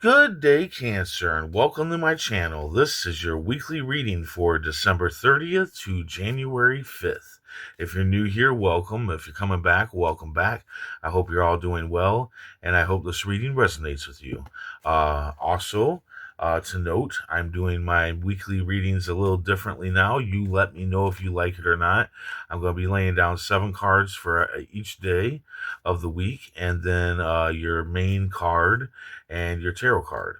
Good day, Cancer, and welcome to my channel. This is your weekly reading for December 30th to January 5th. If you're new here, welcome. If you're coming back, welcome back. I hope you're all doing well, and I hope this reading resonates with you. Also, to note, I'm doing my weekly readings a little differently now. You let me know if you like it or not. I'm going to be laying down 7 cards for each day of the week, and then your main card and your tarot card.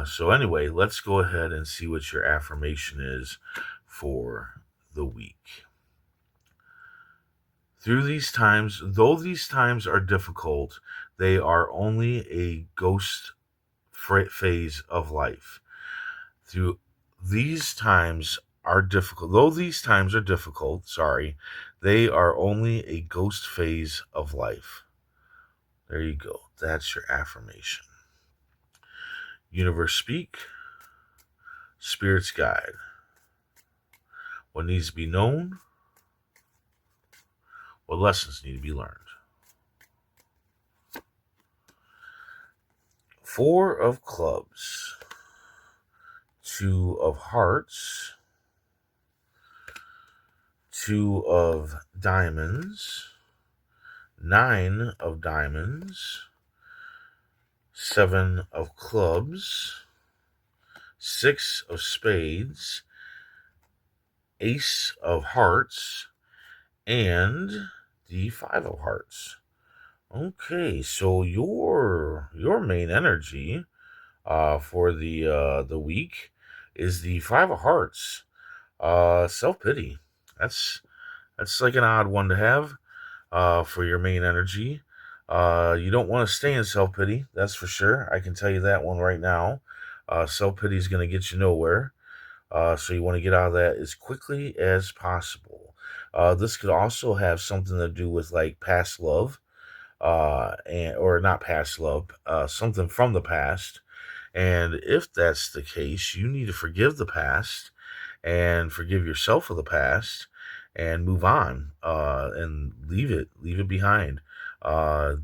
So anyway, let's go ahead and see what your affirmation is for the week. Through these times, though these times are difficult, they are only a ghost phase of life. Through these times are difficult, though these times are difficult, they are only a ghost phase of life. There you go. That's your affirmation. Universe speak. Spirit's guide. What needs to be known? What lessons need to be learned? 4 of clubs, 2 of hearts, 2 of diamonds, 9 of diamonds, 7 of clubs, 6 of spades, ace of hearts, and the 5 of hearts. Okay, so your main energy for the week is the 5 of hearts. Self-pity. That's like an odd one to have for your main energy. You don't want to stay in self-pity, that's for sure. I can tell you that one right now. Self-pity is going to get you nowhere. So you want to get out of that as quickly as possible. This could also have something to do with like past love, and or not past love, something from the past. And if that's the case, you need to forgive the past and forgive yourself of the past and move on, and leave it behind. Uh,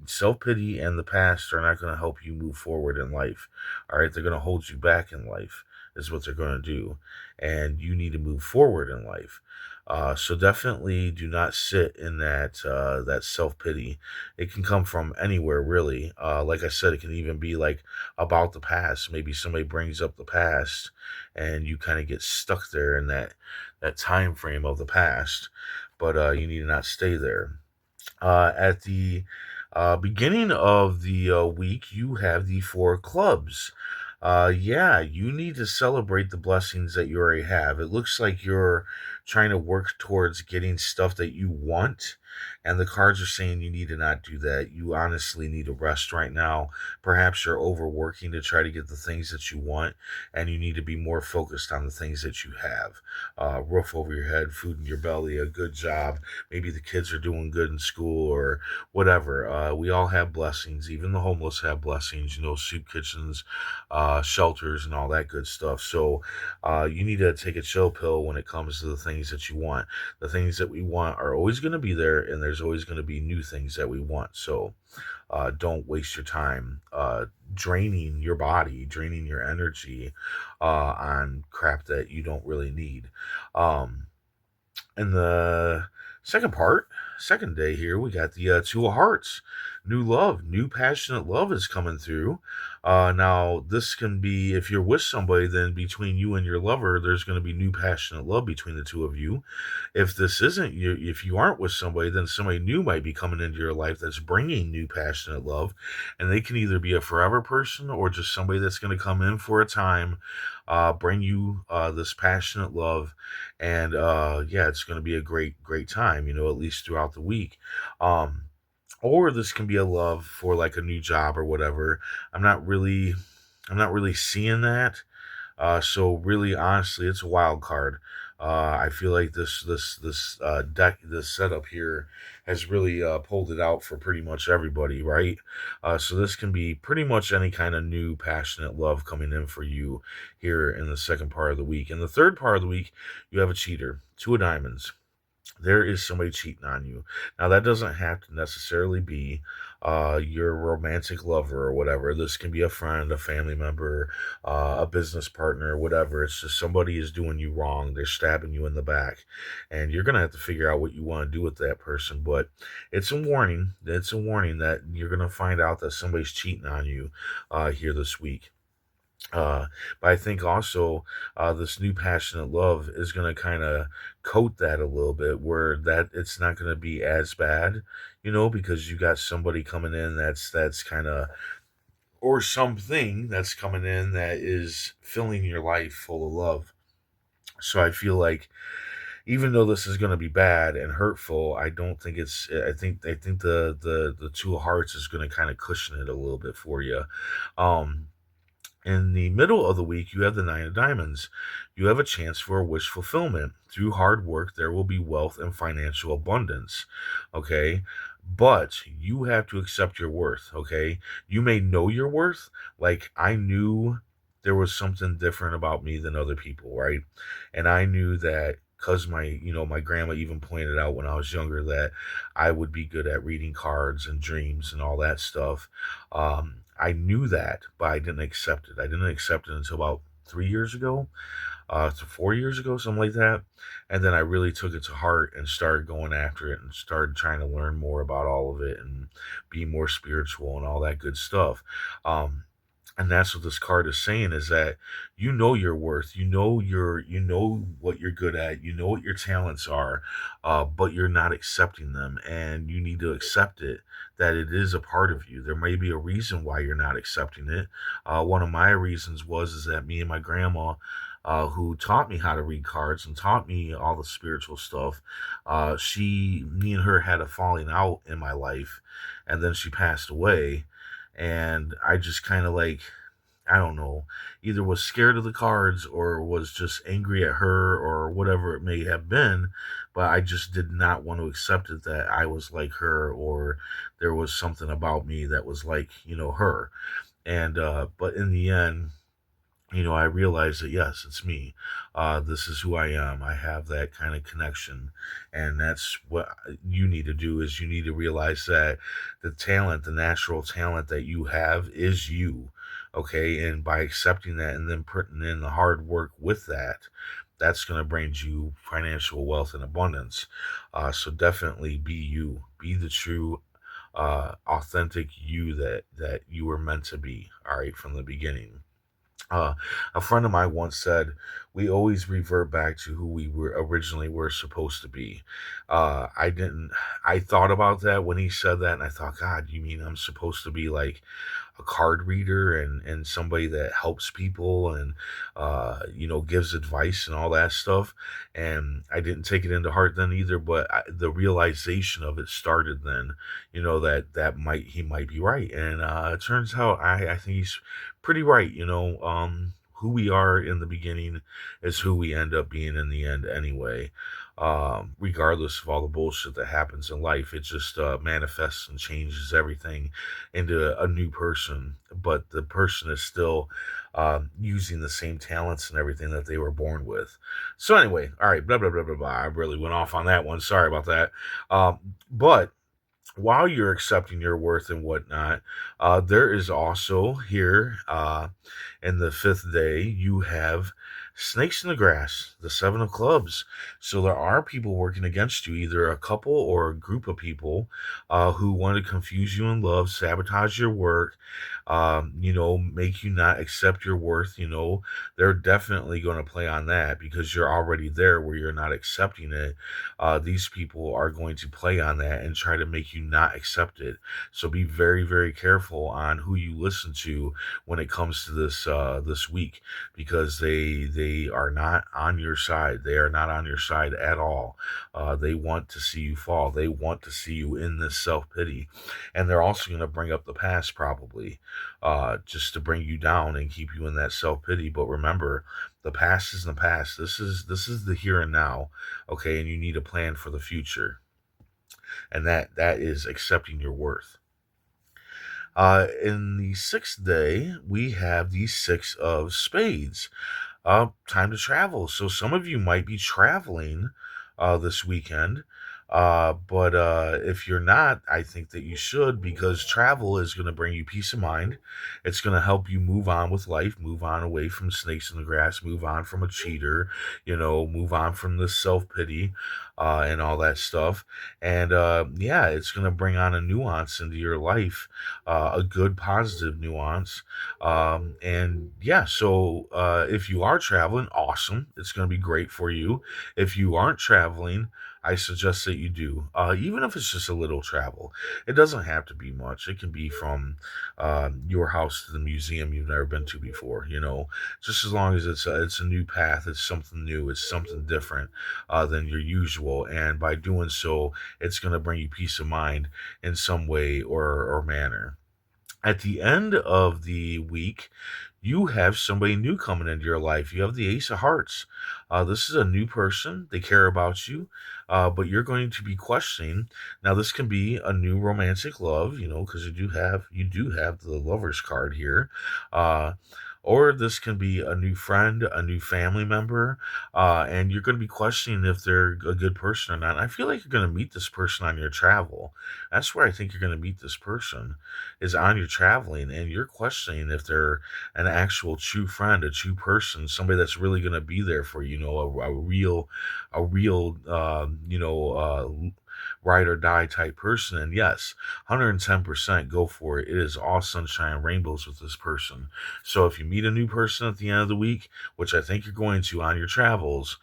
Self pity and the past are not going to help you move forward in life. All right, they're going to hold you back in life, is what they're going to do, and you need to move forward in life. So definitely do not sit in that self pity. It can come from anywhere, really. Like I said, it can even be like about the past. Maybe somebody brings up the past, and you kind of get stuck there in that time frame of the past. But you need to not stay there. At the beginning of the week, you have the 4 clubs. Yeah, you need to celebrate the blessings that you already have. It looks like you're trying to work towards getting stuff that you want, and the cards are saying you need to not do that. You honestly need to rest right now. Perhaps you're overworking to try to get the things that you want, and you need to be more focused on the things that you have. Roof over your head, food in your belly, a good job. Maybe the kids are doing good in school or whatever. We all have blessings. Even the homeless have blessings, soup kitchens, shelters, and all that good stuff. So you need to take a chill pill when it comes to the things that you want. The things that we want are always going to be there, and there's always going to be new things that we want. So don't waste your time draining your body, draining your energy on crap that you don't really need. Um, in the second day here, we got the 2 of hearts. New love, new passionate love is coming through. Now, this can be, if you're with somebody, then between you and your lover, there's going to be new passionate love between the two of you. If this isn't you, if you aren't with somebody, then somebody new might be coming into your life that's bringing new passionate love. And they can either be a forever person or just somebody that's going to come in for a time, bring you this passionate love, and yeah, it's going to be a great time, at least throughout the week. um or this can be a love for like a new job or whatever. I'm not really seeing that. So really, honestly, it's a wild card. I feel like this deck, this setup here, has really pulled it out for pretty much everybody, right? So this can be pretty much any kind of new passionate love coming in for you here in the second part of the week. In the third part of the week, you have a cheater, 2 of diamonds. there is somebody cheating on you. Now, that doesn't have to necessarily be your romantic lover or whatever. This can be a friend, a family member, a business partner, whatever. It's just somebody is doing you wrong. They're stabbing you in the back, and you're gonna have to figure out what you want to do with that person. But it's a warning. It's a warning that you're gonna find out that somebody's cheating on you here this week. Uh, but I think also this new passionate love is going to kind of coat that a little bit, where that it's not going to be as bad, because you got somebody coming in that's kind of, or something that's coming in that is filling your life full of love. So I feel like even though this is going to be bad and hurtful, I don't think it's. I think the two of hearts is going to kind of cushion it a little bit for you. Um, In the middle of the week, you have the Nine of Diamonds. You have a chance for a wish fulfillment. Through hard work, there will be wealth and financial abundance. Okay. But you have to accept your worth. Okay. You may know your worth. Like, I knew there was something different about me than other people, right? And I knew that because my grandma even pointed out when I was younger that I would be good at reading cards and dreams and all that stuff. I knew that, but I didn't accept it. I didn't accept it until about 3 years ago, to 4 years ago, something like that. And then I really took it to heart and started going after it and started trying to learn more about all of it and be more spiritual and all that good stuff. Um, and that's what this card is saying, is that you know your worth, you know what you're good at, you know what your talents are, but you're not accepting them, and you need to accept it, that it is a part of you. There may be a reason why you're not accepting it. One of my reasons was is that me and my grandma, who taught me how to read cards and taught me all the spiritual stuff, me and her had a falling out in my life, and then she passed away, and I just kind of like, I don't know, either was scared of the cards or was just angry at her or whatever it may have been, but I just did not want to accept it that I was like her, or there was something about me that was like, her. And but in the end, I realize that yes, it's me. This is who I am. I have that kind of connection, and that's what you need to do. Is you need to realize that the talent, the natural talent that you have, is you. Okay, and by accepting that and then putting in the hard work with that, that's going to bring you financial wealth and abundance. So definitely be you. Be the true, authentic you that you were meant to be. All right, from the beginning. Uh, a friend of mine once said, "We always revert back to who we were supposed to be." I didn't. I thought about that when he said that, and I thought, God, you mean I'm supposed to be like a card reader and somebody that helps people and gives advice and all that stuff? And I didn't take it into heart then either. But the realization of it started then. That he might be right, and it turns out I think he's pretty right. Who we are in the beginning is who we end up being in the end anyway. Regardless of all the bullshit that happens in life, it just manifests and changes everything into a new person. But the person is still using the same talents and everything that they were born with. So anyway, all right, blah blah blah blah blah. I really went off on that one. Sorry about that. But while you're accepting your worth and whatnot, there is also here, in the fifth day, you have snakes in the grass, the seven of clubs. So there are people working against you, either a couple or a group of people, who want to confuse you in love, sabotage your work, make you not accept your worth. They're definitely going to play on that because you're already there where you're not accepting it. These people are going to play on that and try to make you not accept it. So be very, very careful on who you listen to when it comes to this week, because they are not on your side. They are not on your side at all. They want to see you fall. They want to see you in this self pity, and they're also going to bring up the past probably, just to bring you down and keep you in that self pity. But remember, the past is the past. This is the here and now. Okay, and you need a plan for the future, and that is accepting your worth. In the sixth day, we have the six of spades. Time to travel. So some of you might be traveling this weekend. But if you're not, I think that you should, because travel is going to bring you peace of mind. It's going to help you move on with life, move on away from snakes in the grass, move on from a cheater, move on from the self pity and all that stuff. And yeah, it's going to bring on a nuance into your life, a good, positive nuance. And yeah, so if you are traveling, awesome. It's going to be great for you. If you aren't traveling, I suggest that you do, even if it's just a little travel. It doesn't have to be much. It can be from your house to the museum you've never been to before. Just as long as it's a new path, it's something new, it's something different than your usual, and by doing so, it's going to bring you peace of mind in some way or manner. At the end of the week, you have somebody new coming into your life. You have the Ace of Hearts. This is a new person. They care about you, but you're going to be questioning. Now, this can be a new romantic love, because you do have the Lovers card here. Uh, or this can be a new friend, a new family member, and you're going to be questioning if they're a good person or not. And I feel like you're going to meet this person on your travel. That's where I think you're going to meet this person, is on your traveling, and you're questioning if they're an actual true friend, a true person, somebody that's really going to be there for you, a real ride or die type person. And yes, 110% go for it. It is all sunshine and rainbows with this person. So if you meet a new person at the end of the week, which I think you're going to on your travels,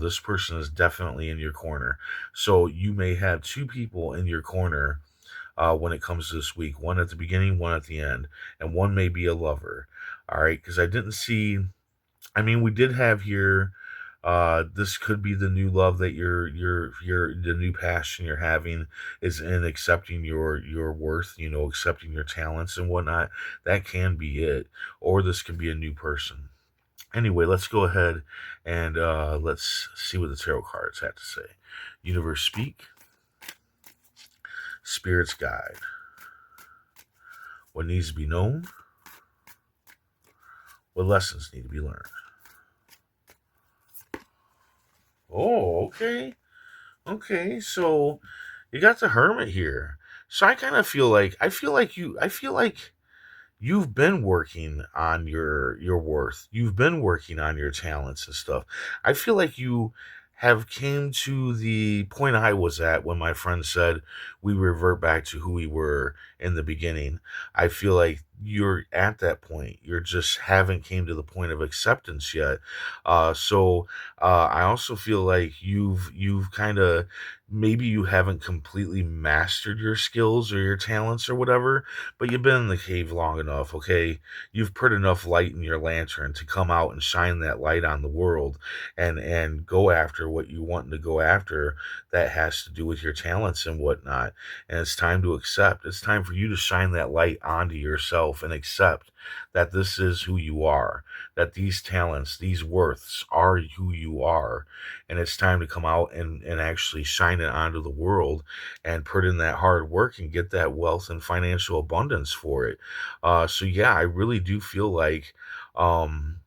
this person is definitely in your corner. So you may have two people in your corner when it comes to this week, one at the beginning, one at the end, and one may be a lover. All right, because I didn't see. I mean, we did have here. This could be the new love that you're the new passion you're having is in accepting your worth, accepting your talents and whatnot. That can be it, or this can be a new person. Anyway, let's go ahead and let's see what the tarot cards have to say. Universe speak, spirits guide. What needs to be known? What lessons need to be learned? Oh, okay. Okay, so you got the hermit here. So I kind of feel like you've been working on your worth. You've been working on your talents and stuff. I feel like you have came to the point I was at when my friend said we revert back to who we were in the beginning. I feel like you're at that point. You're just haven't came to the point of acceptance yet. So I also feel like you've kind of, maybe you haven't completely mastered your skills or your talents or whatever, but you've been in the cave long enough, okay? You've put enough light in your lantern to come out and shine that light on the world and go after what you want to go after that has to do with your talents and whatnot. And it's time to accept. It's time for you to shine that light onto yourself and accept that this is who you are, that these talents, these worths are who you are. And it's time to come out and actually shine it onto the world and put in that hard work and get that wealth and financial abundance for it. So yeah, I really do feel like um,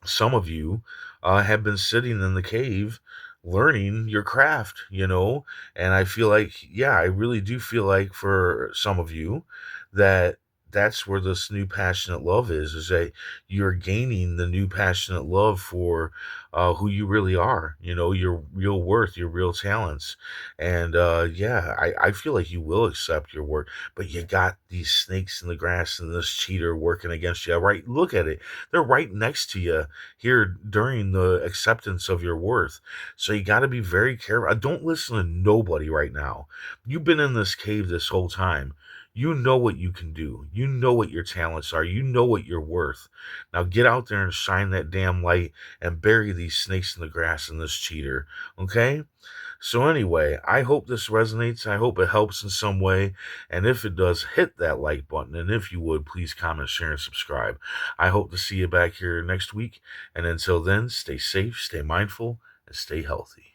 some of you have been sitting in the cave learning your craft, and I feel like, yeah, I really do feel like for some of you that that's where this new passionate love is that you're gaining the new passionate love for who you really are, your real worth, your real talents. And yeah, I feel like you will accept your work, but you got these snakes in the grass and this cheater working against you, right? Look at it. They're right next to you here during the acceptance of your worth. So you got to be very careful. Don't listen to nobody right now. You've been in this cave this whole time. You know what you can do. You know what your talents are. You know what you're worth. Now get out there and shine that damn light and bury these snakes in the grass and this cheater. Okay? So anyway, I hope this resonates. I hope it helps in some way. And if it does, hit that like button. And if you would, please comment, share, and subscribe. I hope to see you back here next week. And until then, stay safe, stay mindful, and stay healthy.